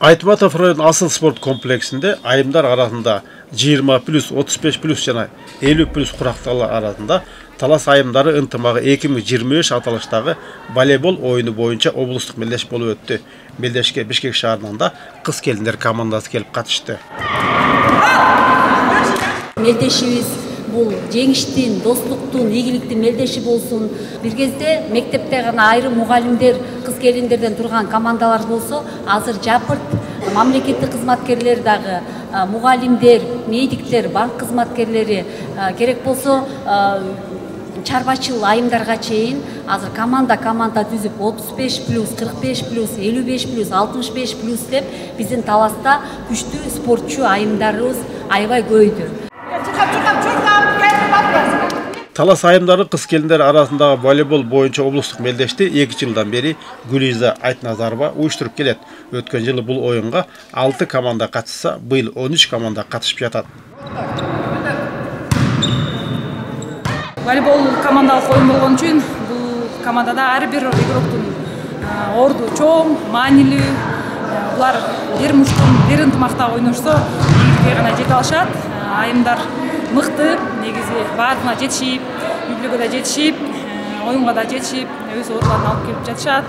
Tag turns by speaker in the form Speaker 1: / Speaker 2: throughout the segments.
Speaker 1: Айтматов район асыл спорт комплексінде айымдар арасында 20+, 35+ жана 50+ құрақталар арасында талас айымдары ынтымағы 2023 аталыштағы волейбол ойыны бойынша облыстық мелдеш болуп өтті. Мелдешке Бишкек шаарынан да қыз келіндер командасы келіп қатышты.
Speaker 2: Мелдешибиз бул жеңиштин, достуктун, ийгиликтин мелдеши болсун. Бир кезде мектепте гана айрым мугалимдер, кыз келиндерден турган командалар болсо, азыр жапырт мамлекеттик кызматкерлер дагы, мугалимдер, медиктер, банк кызматкерлери, керек болсо чарбачыл айымдарга чейин азыр команда түзүп 35+, 45+, 55+, 65+ деп биздин таласта күчтүү спортчу айымдарыбыз аябай көйдү.
Speaker 1: Талас айымдары кыз келиндер арасындағы волейбол боюнча облустук мелдешти 2 жылдан бери Гүлиза Айтназарова уюштуруп келет. Өткөн жылы бул оюнга 6 команда катышса, быйыл 13 команда катышып жатат.
Speaker 3: Волейбол командалык оюн болгон үчүн бул командада ар бир игроктун орду чоң, маанилүү. Булар бир муштун бир ынтымакта ойношсо, ийгиликке гана жете алышат. Айымдар мыкты, негизи баардыгына жетишип, үй-бүлөгө да жетишип, оюнга да жетишип, өз орларын алып келип жатышат.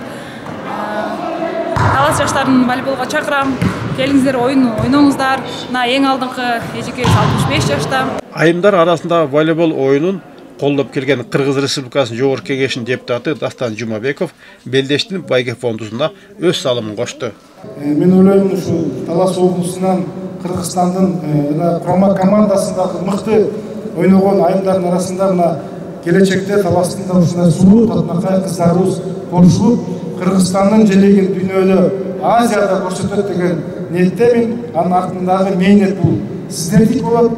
Speaker 3: Талас жаштарын волейболго чакырам. Келиңиздер, ойноңуздар. Мына эң алдыңкы эжекебиз 65 жашта.
Speaker 1: Айымдар арасында волейбол оюнун колдоп келген Кыргыз Республикасынын Жогорку Кеңешинин депутаты Дастан Жумабеков Белдештин Байке фондусуна өз салымын кошту.
Speaker 4: Мен ойлойм, ушу Талас облусунан Кыргызстандын курама командасындагы мыкты ойногон айымдардын арасында мына келечекте Таластын да ушундай сулуу татынакай кыздарыбыз болушуп, Кыргызстандын желегин дүйнөдө, Азияда көрсөтөт деген ниеттемин. Анын артындагы мээнет бул сиздердики болот.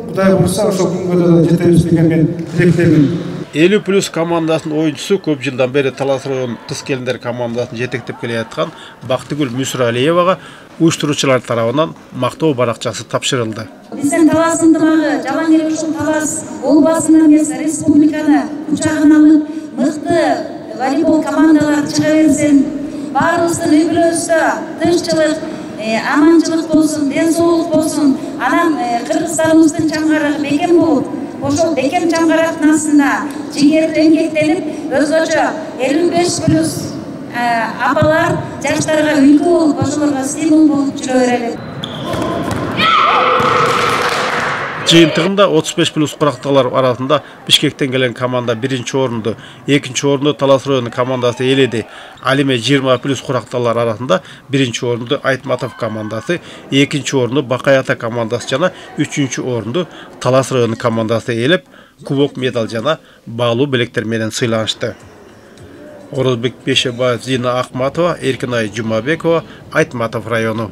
Speaker 4: Кудай буйрса, ошол күнгө да жетебиз деген мен тилектемин.
Speaker 1: 50+ командасынын оюнчусу көп жылдан бери Талас район кыз келиндер командасын жетектеп келе жаткан Бактыгүл Мүсүралиевага уюштуруучулар тарабынан мактоо баракчасы тапшырылды.
Speaker 5: Биздин Талас ынтымагы, Жалаңерек ушул Талас областынан эмес, республиканы кучагына алып, мыкты волейбол командалар чыга берсин. Баарыбыздын үй-бүлөбүздө тынччылык, аманчылык болсун, ден соолук болсун. Анан Кыргызстаныбыздын чаңгарыгы бекем болуп, ошол бекем чаңгарактын астында жигердүү эмгектенип, өзгөчө 55+ апалар жаштарга үлгү болуп, ошолорго стимул болуп жүрө берели.
Speaker 1: Жыйынтыгында 35+ куракталар арасында Бишкектен келген команда 1-чи орунду, 2-чи орунду Талас району командасы ээледи. Ал эми 20+ куракталар арасында 1-чи орунду Айтматов командасы, 2-чи орунду Бакай Ата командасы жана 3-чү орунду Талас району командасы ээлеп, кубок, медаль жана баалуу белектер менен сыйланышты. Орозбек Бешебаев, Зина Ахматова, Эркинай Жумабекова, Айтматов району.